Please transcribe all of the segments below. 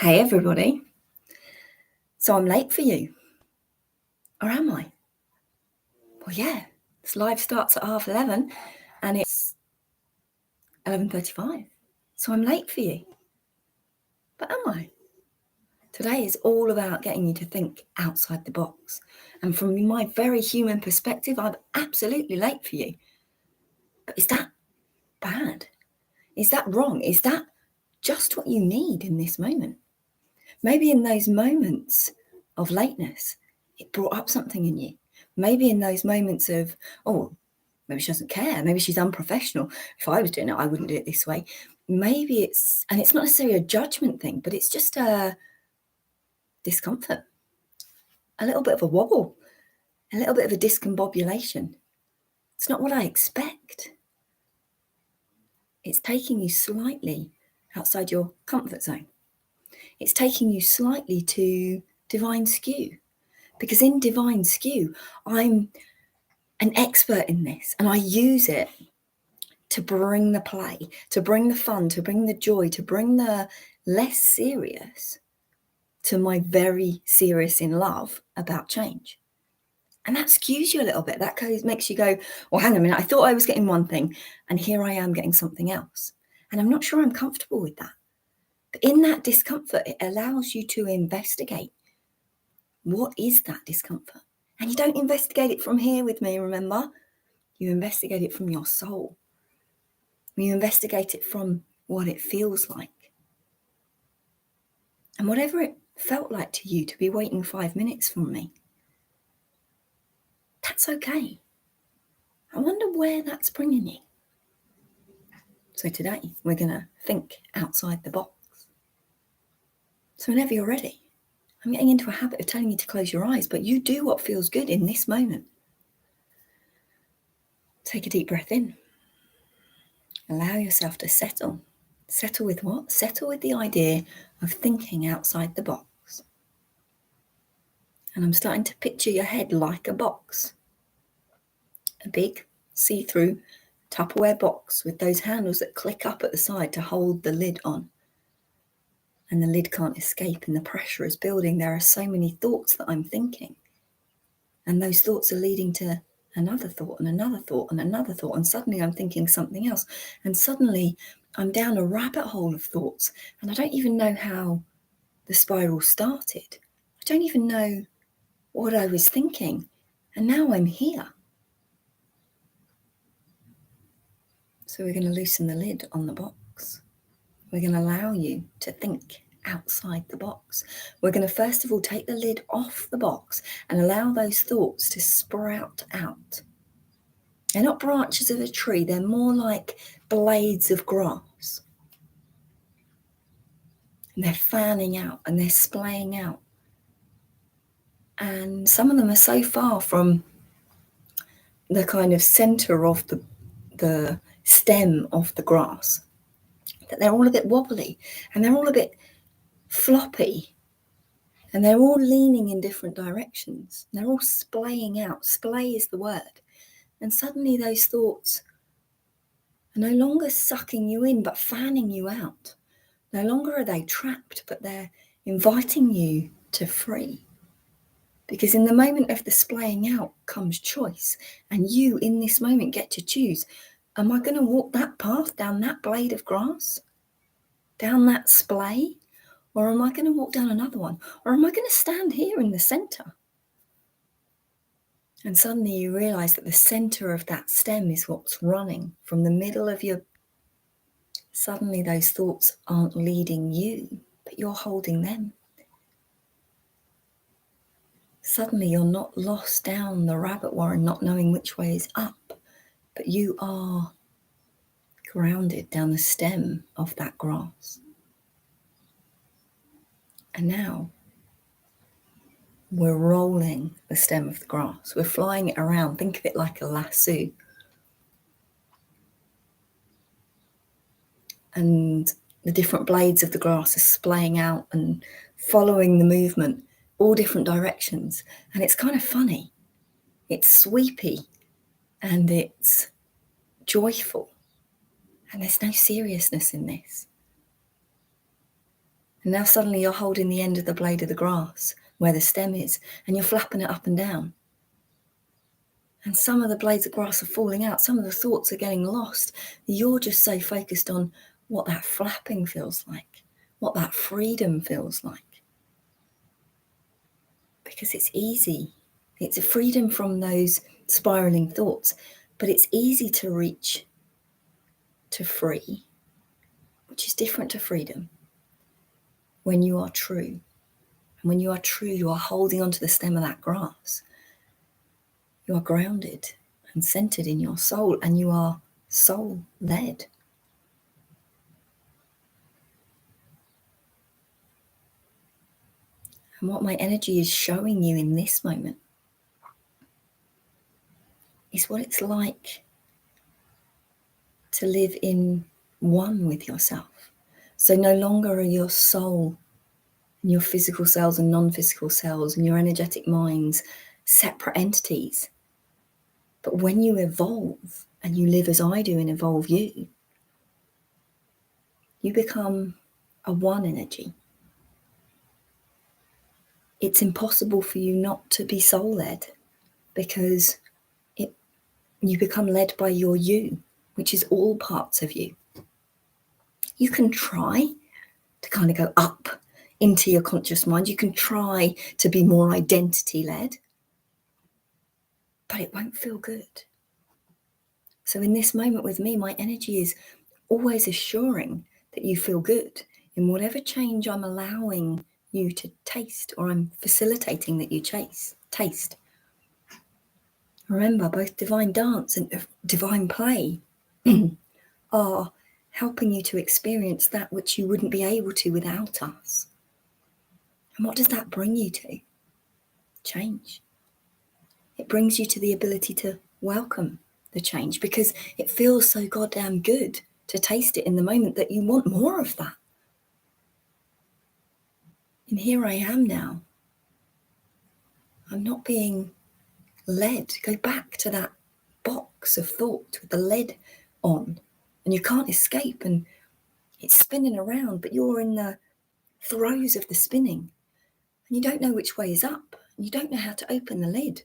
Hey everybody. So I'm late for you. Or am I? Well, yeah. This live starts at 11:30 and it's 11:35. So I'm late for you. But am I? Today is all about getting you to think outside the box. And from my very human perspective, I'm absolutely late for you. But is that bad? Is that wrong? Is that just what you need in this moment? Maybe in those moments of lateness, it brought up something in you. Maybe in those moments of, oh, maybe she doesn't care. Maybe she's unprofessional. If I was doing it, I wouldn't do it this way. Maybe it's not necessarily a judgment thing, but it's just a discomfort, a little bit of a wobble, a little bit of a discombobulation. It's not what I expect. It's taking you slightly outside your comfort zone. It's taking you slightly to divine skew. Because in divine skew, I'm an expert in this and I use it to bring the play, to bring the fun, to bring the joy, to bring the less serious to my very serious in love about change. And that skews you a little bit. That makes you go, well, hang on a minute. I thought I was getting one thing and here I am getting something else. And I'm not sure I'm comfortable with that. But in that discomfort, it allows you to investigate. What is that discomfort? And you don't investigate it from here with me, remember? You investigate it from your soul. You investigate it from what it feels like. And whatever it felt like to you to be waiting 5 minutes from me, that's okay. I wonder where that's bringing you. So today, we're going to think outside the box. So whenever you're ready, I'm getting into a habit of telling you to close your eyes, but you do what feels good in this moment. Take a deep breath in. Allow yourself to settle. Settle with what? Settle with the idea of thinking outside the box. And I'm starting to picture your head like a box. A big, see-through Tupperware box with those handles that click up at the side to hold the lid on. And the lid can't escape and the pressure is building. There are so many thoughts that I'm thinking. And those thoughts are leading to another thought and another thought and another thought. And suddenly I'm thinking something else. And suddenly I'm down a rabbit hole of thoughts. And I don't even know how the spiral started. I don't even know what I was thinking. And now I'm here. So we're going to loosen the lid on the box. We're going to allow you to think outside the box. We're going to first of all take the lid off the box and allow those thoughts to sprout out. They're not branches of a tree, they're more like blades of grass. And they're fanning out and they're splaying out. And some of them are so far from the kind of center of the stem of the grass that they're all a bit wobbly and they're all a bit floppy and they're all leaning in different directions. They're all splaying out. Splay is the word. And suddenly those thoughts are no longer sucking you in but fanning you out. No longer are they trapped, but they're inviting you to free. Because in the moment of the splaying out comes choice. And you in this moment get to choose. Am I going to walk that path down that blade of grass? Down that splay? Or am I going to walk down another one? Or am I going to stand here in the center? And suddenly you realize that the center of that stem is what's running from the middle of your... Suddenly those thoughts aren't leading you, but you're holding them. Suddenly you're not lost down the rabbit warren, not knowing which way is up, but you are grounded down the stem of that grass. And now we're rolling the stem of the grass. We're flying it around. Think of it like a lasso. And the different blades of the grass are splaying out and following the movement, all different directions. And it's kind of funny. It's sweepy and it's joyful. And there's no seriousness in this. And now suddenly you're holding the end of the blade of the grass where the stem is, and you're flapping it up and down. And some of the blades of grass are falling out. Some of the thoughts are getting lost. You're just so focused on what that flapping feels like, what that freedom feels like. Because it's easy. It's a freedom from those spiraling thoughts, but it's easy to reach to free, which is different to freedom, when you are true. And when you are true, you are holding onto the stem of that grass. You are grounded and centered in your soul, and you are soul-led. And what my energy is showing you in this moment is what it's like to live in one with yourself. So no longer are your soul and your physical cells and non-physical cells and your energetic minds separate entities. But when you evolve and you live as I do and evolve you, you become a one energy. It's impossible for you not to be soul-led, because you become led by your you, which is all parts of you. You can try to kind of go up into your conscious mind. You can try to be more identity-led, but it won't feel good. So in this moment with me, my energy is always assuring that you feel good in whatever change I'm allowing you to taste, or I'm facilitating that you taste. Remember, both divine dance and divine play are helping you to experience that which you wouldn't be able to without us. And what does that bring you to? Change. It brings you to the ability to welcome the change, because it feels so goddamn good to taste it in the moment that you want more of that. And here I am now. I'm not being led. Go back to that box of thought with the lid on, and you can't escape, and it's spinning around, but you're in the throes of the spinning, and you don't know which way is up, and you don't know how to open the lid.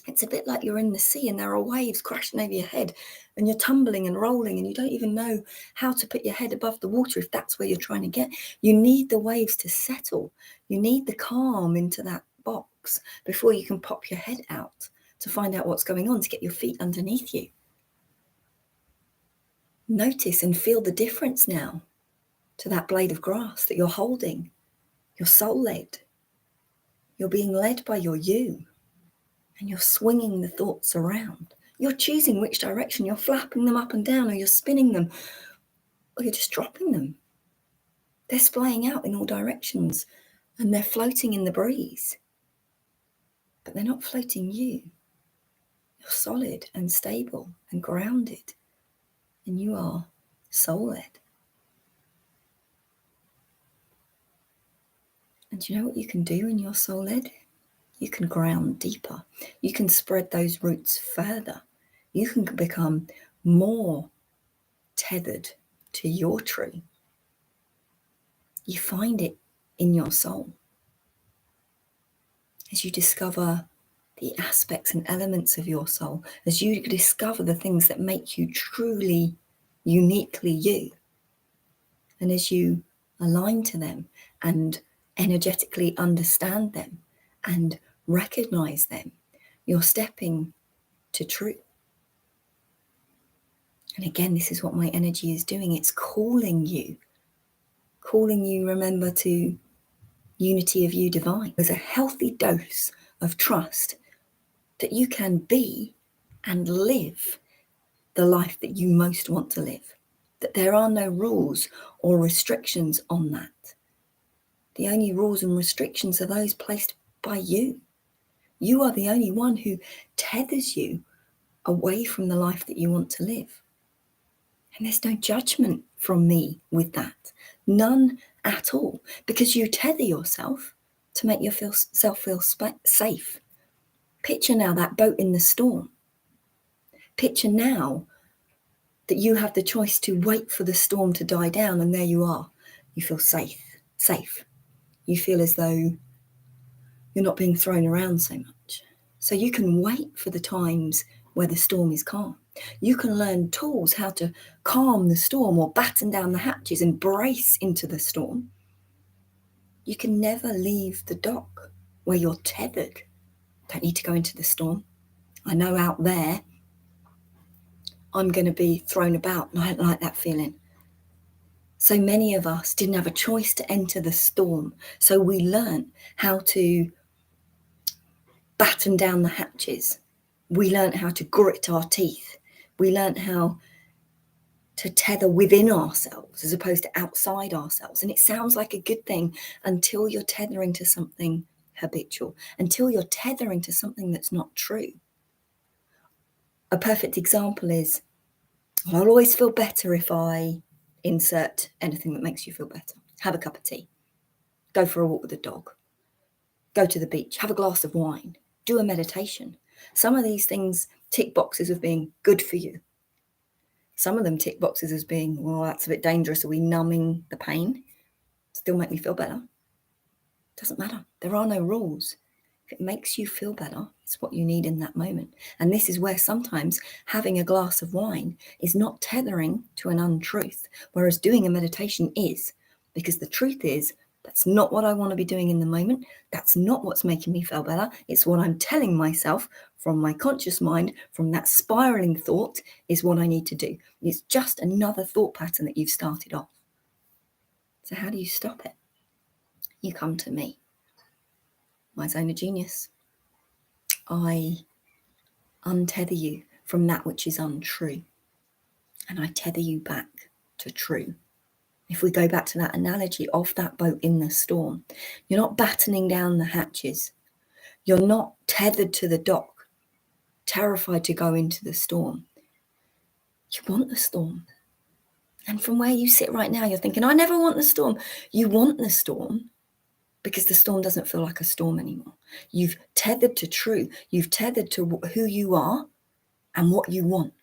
It's a bit like you're in the sea and there are waves crashing over your head, and you're tumbling and rolling, and you don't even know how to put your head above the water if that's where you're trying to get. You need the waves to settle. You need the calm into that box before you can pop your head out to find out what's going on, to get your feet underneath you. Notice and feel the difference now to that blade of grass that you're holding. You're soul-led. You're being led by your you, and you're swinging the thoughts around. You're choosing which direction. You're flapping them up and down, or you're spinning them, or you're just dropping them. They're splaying out in all directions, and they're floating in the breeze. But they're not floating you. You're solid and stable and grounded, and you are soul-led. And do you know what you can do when you're soul-led? You can ground deeper. You can spread those roots further. You can become more tethered to your tree. You find it in your soul as you discover the aspects and elements of your soul, as you discover the things that make you truly, uniquely you. And as you align to them and energetically understand them and recognize them, you're stepping to truth. And again, this is what my energy is doing. It's calling you, remember, to unity of you divine. There's a healthy dose of trust that you can be and live the life that you most want to live, that there are no rules or restrictions on that. The only rules and restrictions are those placed by you. You are the only one who tethers you away from the life that you want to live. And there's no judgment from me with that. None at all. Because you tether yourself to make yourself feel safe. Picture now that boat in the storm. Picture now that you have the choice to wait for the storm to die down, and there you are. You feel safe. safe. You feel as though you're not being thrown around so much. So you can wait for the times where the storm is calm. You can learn tools how to calm the storm or batten down the hatches and brace into the storm. You can never leave the dock where you're tethered. Don't need to go into the storm. I know out there I'm going to be thrown about, and I don't like that feeling. So many of us didn't have a choice to enter the storm. So we learned how to batten down the hatches. We learned how to grit our teeth. We learned how to tether within ourselves as opposed to outside ourselves. And it sounds like a good thing until you're tethering to something habitual, until you're tethering to something that's not true. A perfect example is, I'll always feel better if I insert anything that makes you feel better. Have a cup of tea. Go for a walk with the dog. Go to the beach. Have a glass of wine. Do a meditation. Some of these things tick boxes of being good for you. Some of them tick boxes as being, well, that's a bit dangerous. Are we numbing the pain? Still make me feel better. Doesn't matter. There are no rules. If it makes you feel better, it's what you need in that moment. And this is where sometimes having a glass of wine is not tethering to an untruth, whereas doing a meditation is, because the truth is, that's not what I want to be doing in the moment. That's not what's making me feel better. It's what I'm telling myself from my conscious mind, from that spiraling thought, is what I need to do. It's just another thought pattern that you've started off. So how do you stop it? You come to me, my zone of genius. I untether you from that which is untrue, and I tether you back to true. If we go back to that analogy of that boat in the storm, you're not battening down the hatches. You're not tethered to the dock, terrified to go into the storm. You want the storm. And from where you sit right now, you're thinking, I never want the storm. You want the storm because the storm doesn't feel like a storm anymore. You've tethered to true. You've tethered to who you are and what you want.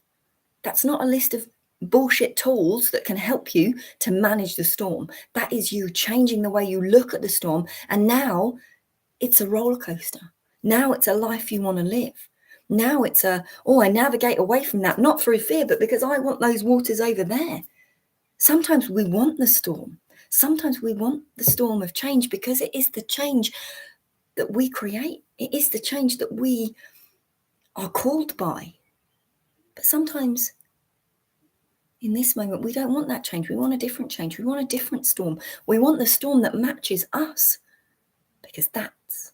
That's not a list of bullshit tools that can help you to manage the storm. That is you changing the way you look at the storm. And now it's a roller coaster. Now it's a life you want to live. Now it's I navigate away from that, not through fear, but because I want those waters over there. Sometimes we want the storm. Sometimes we want the storm of change because it is the change that we create. It is the change that we are called by. But sometimes in this moment, we don't want that change. We want a different change. We want a different storm. We want the storm that matches us, because that's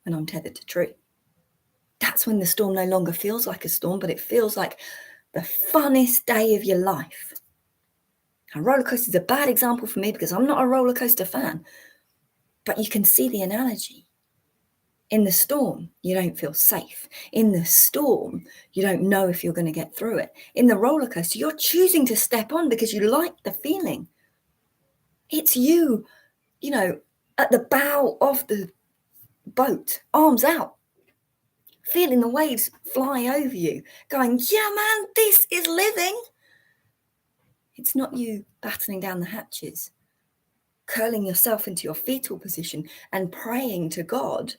when I'm tethered to true. That's when the storm no longer feels like a storm, but it feels like the funnest day of your life. A roller coaster is a bad example for me because I'm not a roller coaster fan, but you can see the analogy. In the storm, you don't feel safe. In the storm, you don't know if you're going to get through it. In the roller coaster, you're choosing to step on because you like the feeling. It's you, at the bow of the boat, arms out, feeling the waves fly over you, going, yeah, man, this is living. It's not you battening down the hatches, curling yourself into your fetal position and praying to God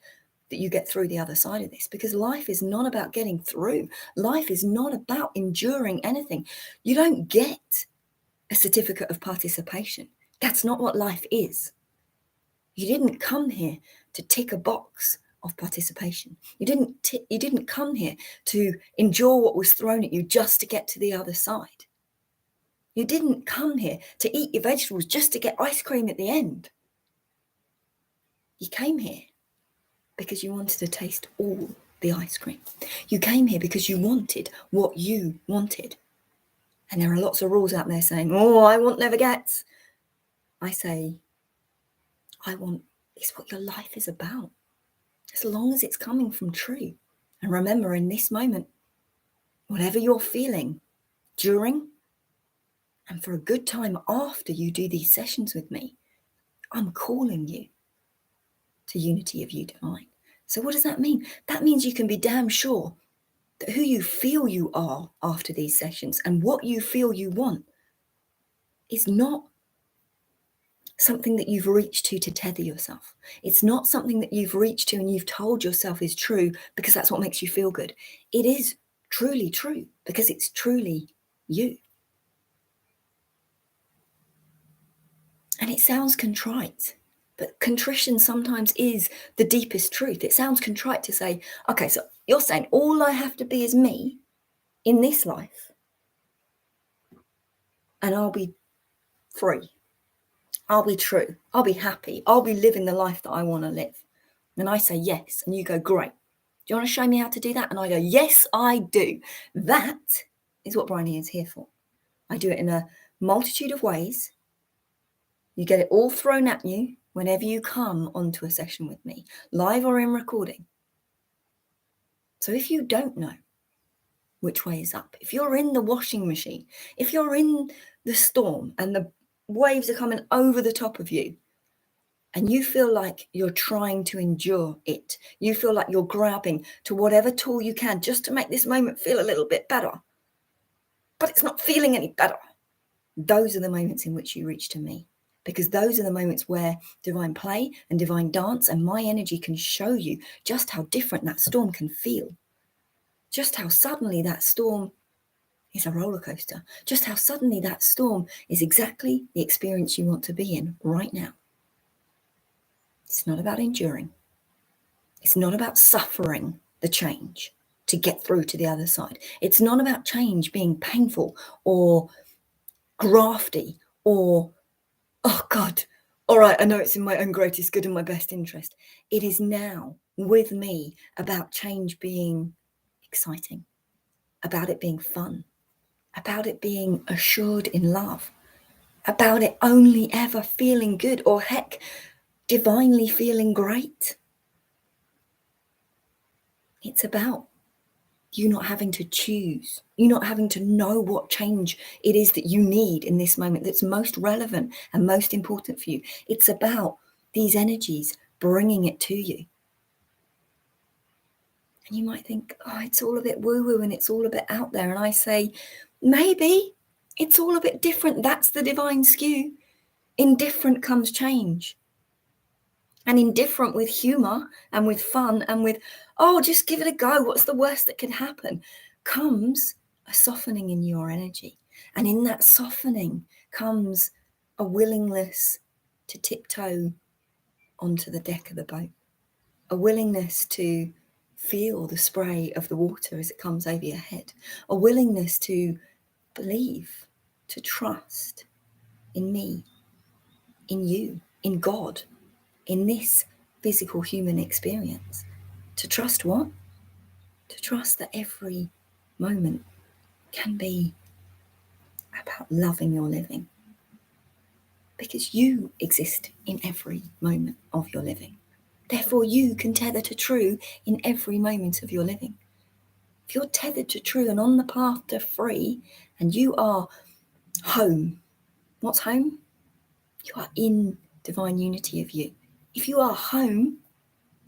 that you get through the other side of this, because life is not about getting through. Life is not about enduring anything. You don't get a certificate of participation. That's not what life is. You didn't come here to tick a box of participation. You didn't come here to endure what was thrown at you just to get to the other side. You didn't come here to eat your vegetables just to get ice cream at the end. You came here because you wanted to taste all the ice cream. You came here because you wanted what you wanted. And there are lots of rules out there saying, I want never gets. I say, I want is what your life is about, as long as it's coming from true. And remember, in this moment, whatever you're feeling during and for a good time after you do these sessions with me, I'm calling you to unity of you divine. So what does that mean? That means you can be damn sure that who you feel you are after these sessions and what you feel you want is not something that you've reached to tether yourself. It's not something that you've reached to and you've told yourself is true because that's what makes you feel good. It is truly true because it's truly you. And it sounds contrite, but contrition sometimes is the deepest truth. It sounds contrite to say, okay, so you're saying all I have to be is me in this life and I'll be free. I'll be true. I'll be happy. I'll be living the life that I want to live. And I say yes. And you go, great. Do you want to show me how to do that? And I go, yes, I do. That is what Bryony is here for. I do it in a multitude of ways. You get it all thrown at you whenever you come onto a session with me, live or in recording. So if you don't know which way is up, if you're in the washing machine, if you're in the storm and the waves are coming over the top of you, and you feel like you're trying to endure it, you feel like you're grabbing to whatever tool you can just to make this moment feel a little bit better, but it's not feeling any better, those are the moments in which you reach to me. Because those are the moments where divine play and divine dance and my energy can show you just how different that storm can feel. Just how suddenly that storm is a roller coaster. Just how suddenly that storm is exactly the experience you want to be in right now. It's not about enduring. It's not about suffering the change to get through to the other side. It's not about change being painful or grafty or, oh God, all right, I know it's in my own greatest good and my best interest. It is now with me about change being exciting, about it being fun, about it being assured in love, about it only ever feeling good or heck, divinely feeling great. It's about you not having to choose, you not having to know what change it is that you need in this moment that's most relevant and most important for you. It's about these energies bringing it to you. And you might think, oh, it's all a bit woo-woo and it's all a bit out there. And I say, maybe it's all a bit different. That's the divine skew. In different comes change. And in different with humour and with fun and with, oh, just give it a go. What's the worst that could happen? Comes a softening in your energy. And in that softening comes a willingness to tiptoe onto the deck of the boat. A willingness to feel the spray of the water as it comes over your head. A willingness to believe, to trust in me, in you, in God, in this physical human experience. To trust what? To trust that every moment can be about loving your living. Because you exist in every moment of your living. Therefore, you can tether to true in every moment of your living. If you're tethered to true and on the path to free, and you are home, what's home? You are in divine unity of you. If you are home,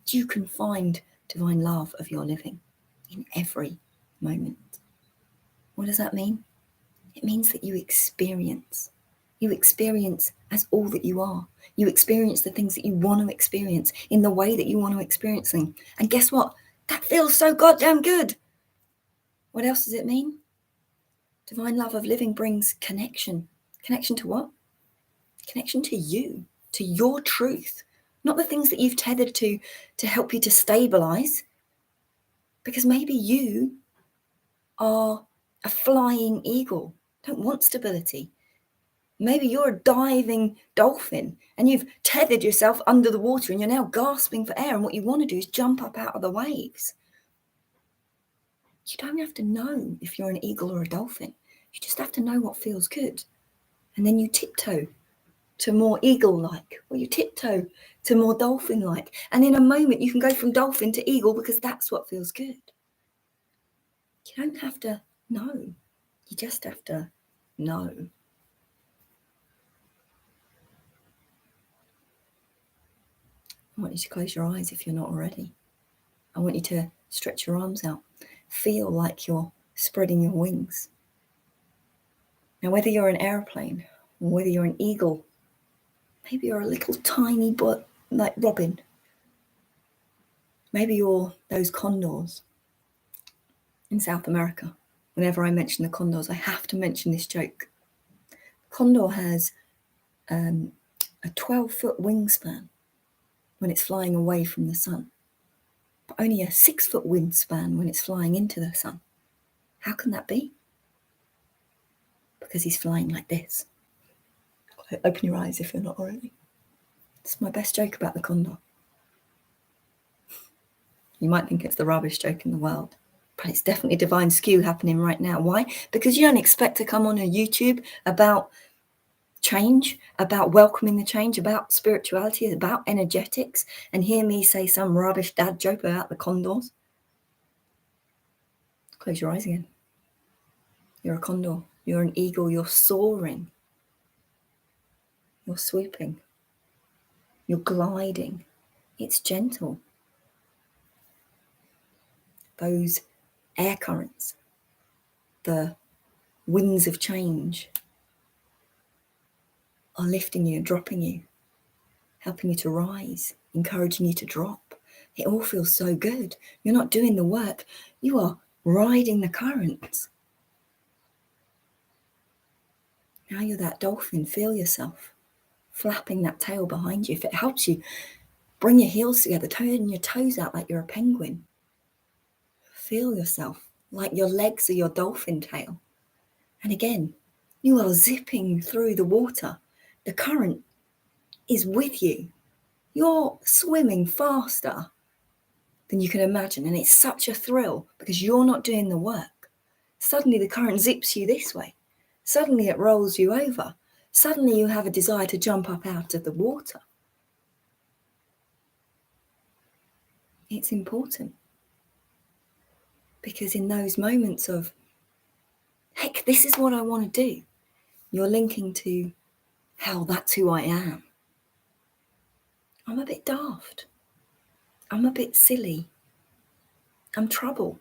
you can find divine love of your living in every moment. What does that mean? It means that you experience. You experience as all that you are. You experience the things that you want to experience in the way that you want to experience them. And guess what? That feels so goddamn good. What else does it mean? Divine love of living brings connection. Connection to what? Connection to you, to your truth. Not the things that you've tethered to help you to stabilize. Because maybe you are a flying eagle, don't want stability. Maybe you're a diving dolphin and you've tethered yourself under the water and you're now gasping for air, and what you want to do is jump up out of the waves. You don't have to know if you're an eagle or a dolphin. You just have to know what feels good. And then you tiptoe to more eagle-like, or you tiptoe to more dolphin-like. And in a moment you can go from dolphin to eagle because that's what feels good. You don't have to know. You just have to know. I want you to close your eyes if you're not already. I want you to stretch your arms out. Feel like you're spreading your wings. Now, whether you're an airplane or whether you're an eagle, Maybe you're a little tiny but like robin. Maybe you're those condors in South America. Whenever I mention the condors, I have to mention this joke. Condor has a 12-foot wingspan when it's flying away from the sun, but only a 6-foot wingspan when it's flying into the sun. How can that be? Because he's flying like this. Open your eyes if you're not already. It's my best joke about the condor. You might think it's the rubbish joke in the world, but it's definitely divine skew happening right now. Why? Because you don't expect to come on a YouTube about change, about welcoming the change, about spirituality, about energetics, and hear me say some rubbish dad joke about the condors. Close your eyes again. You're a condor. You're an eagle. You're soaring. You're swooping. You're gliding. It's gentle. Those air currents, the winds of change are lifting you and dropping you, helping you to rise, encouraging you to drop. It all feels so good. You're not doing the work. You are riding the currents. Now you're that dolphin. Feel yourself flapping that tail behind you. If it helps you, bring your heels together, turn your toes out like you're a penguin. Feel yourself like your legs are your dolphin tail. And again, you are zipping through the water. The current is with you. You're swimming faster than you can imagine. And it's such a thrill because you're not doing the work. Suddenly the current zips you this way. Suddenly it rolls you over. Suddenly you have a desire to jump up out of the water. It's important because in those moments of, heck, this is what I want to do, you're linking to, hell, that's who I am. I'm a bit daft. I'm a bit silly. I'm trouble,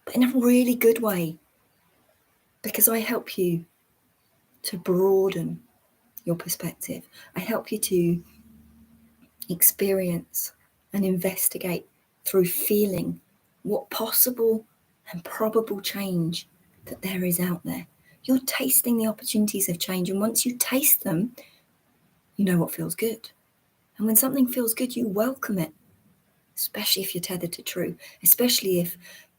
but in a really good way, because I help you to broaden your perspective. I help you to experience and investigate through feeling what possible and probable change that there is out there. You're tasting the opportunities of change, and once you taste them, you know what feels good. And when something feels good, you welcome it, especially if you're tethered to true, especially if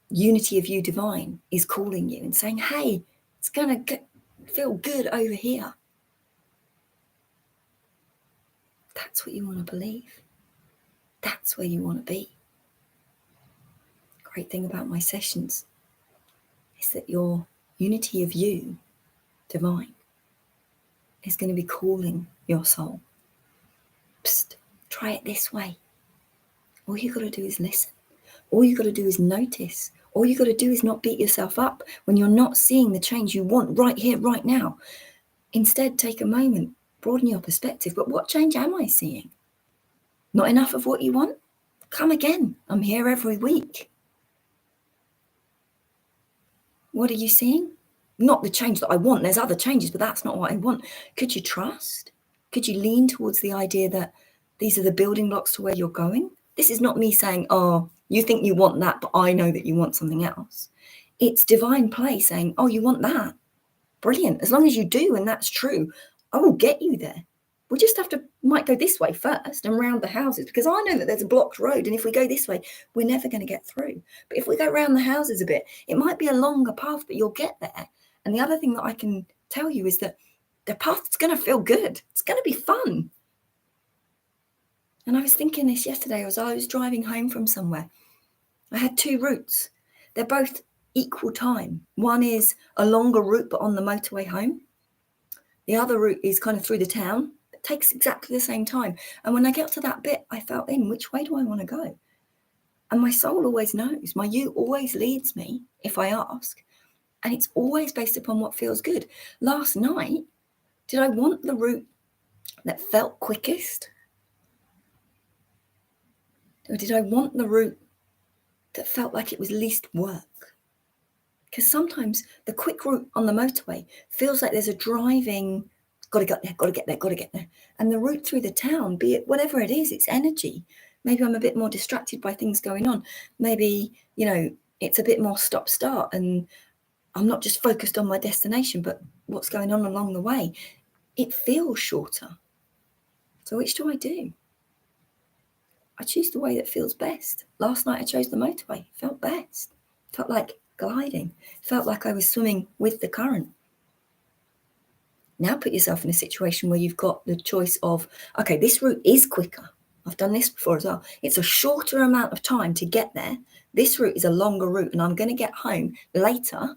unity of you divine is calling you and saying, hey, it's going to feel good over here. That's what you want to believe. That's where you want to be. Great thing about my sessions is that your unity of you divine is going to be calling your soul. Psst, try it this way. All you got to do is listen. All you got to do is notice. All you got to do is not beat yourself up when you're not seeing the change you want right here, right now. Instead, take a moment, broaden your perspective. But what change am I seeing? Not enough of what you want? Come again. I'm here every week. What are you seeing? Not the change that I want. There's other changes, but that's not what I want. Could you trust? Could you lean towards the idea that these are the building blocks to where you're going? This is not me saying, oh, you think you want that, but I know that you want something else. It's divine play saying, oh, you want that? Brilliant. As long as you do, and that's true, I will get you there. We just might go this way first and round the houses, because I know that there's a blocked road, and if we go this way, we're never going to get through. But if we go round the houses a bit, it might be a longer path, but you'll get there. And the other thing that I can tell you is that the path's going to feel good. It's going to be fun. And I was thinking this yesterday as I was driving home from somewhere. I had two routes. They're both equal time. One is a longer route, but on the motorway home. The other route is kind of through the town. It takes exactly the same time. And when I get to that bit, I felt in, which way do I want to go? And my soul always knows. My you always leads me if I ask. And it's always based upon what feels good. Last night, did I want the route that felt quickest? Or did I want the route that felt like it was least work? Because sometimes the quick route on the motorway feels like there's a driving got to get there, got to get there, got to get there. And the route through the town, be it whatever it is, it's energy. Maybe I'm a bit more distracted by things going on. Maybe, it's a bit more stop-start and I'm not just focused on my destination, but what's going on along the way. It feels shorter. So which do I do? I choose the way that feels best. Last night I chose the motorway. It felt best. It felt like gliding. It felt like I was swimming with the current. Now put yourself in a situation where you've got the choice of, okay, this route is quicker. I've done this before as well. It's a shorter amount of time to get there. This route is a longer route and I'm going to get home later,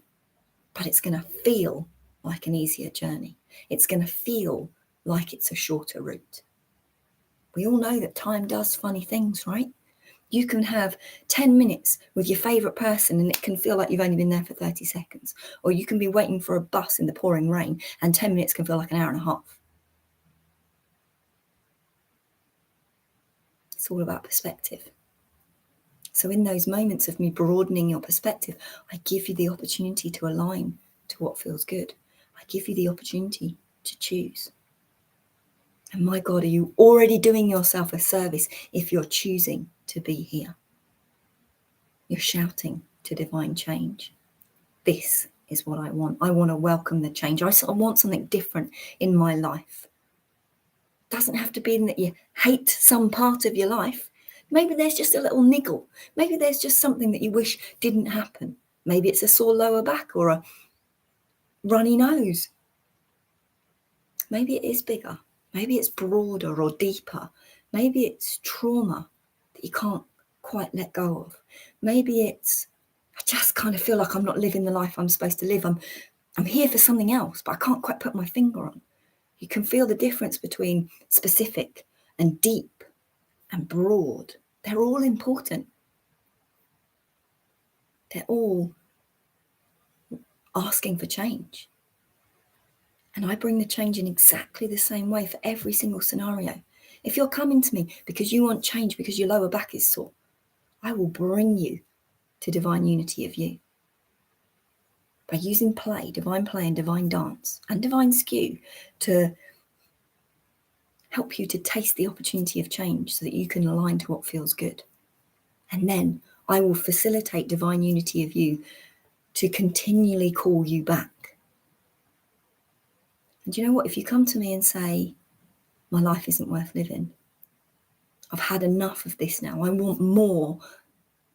but it's going to feel like an easier journey. It's going to feel like it's a shorter route. We all know that time does funny things, right? You can have 10 minutes with your favourite person and it can feel like you've only been there for 30 seconds. Or you can be waiting for a bus in the pouring rain and 10 minutes can feel like an hour and a half. It's all about perspective. So in those moments of me broadening your perspective, I give you the opportunity to align to what feels good. I give you the opportunity to choose. And my God, are you already doing yourself a service if you're choosing to be here? You're shouting to divine change. This is what I want. I want to welcome the change. I want something different in my life. It doesn't have to be that you hate some part of your life. Maybe there's just a little niggle. Maybe there's just something that you wish didn't happen. Maybe it's a sore lower back or a runny nose. Maybe it is bigger. Maybe it's broader or deeper. Maybe it's trauma that you can't quite let go of. Maybe it's, I just kind of feel like I'm not living the life I'm supposed to live. I'm here for something else, but I can't quite put my finger on. You can feel the difference between specific and deep and broad. They're all important. They're all asking for change. And I bring the change in exactly the same way for every single scenario. If you're coming to me because you want change because your lower back is sore, I will bring you to divine unity of you. By using divine play and divine dance and divine skew to help you to taste the opportunity of change so that you can align to what feels good. And then I will facilitate divine unity of you to continually call you back. And you know what? If you come to me and say, my life isn't worth living, I've had enough of this now, I want more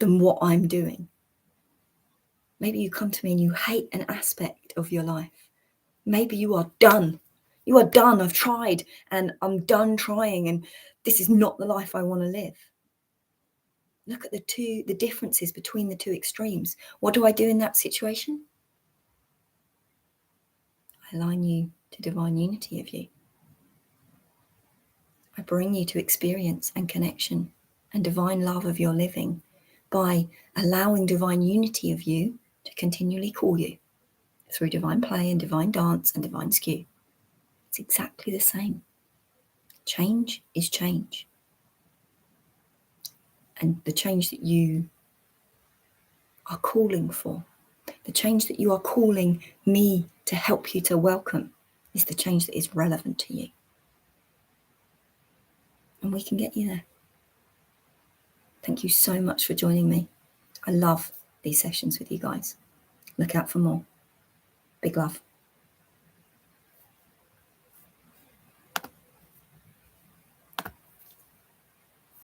than what I'm doing. Maybe you come to me and you hate an aspect of your life. Maybe you are done. You are done. I've tried and I'm done trying and this is not the life I want to live. Look at the differences between the two extremes. What do I do in that situation? I align you to divine unity of you. I bring you to experience and connection and divine love of your living by allowing divine unity of you to continually call you through divine play and divine dance and divine skew. It's exactly the same. Change is change. And the change that you are calling for, the change that you are calling me to help you to welcome, is the change that is relevant to you. And we can get you there. Thank you so much for joining me. I love these sessions with you guys. Look out for more. Big love.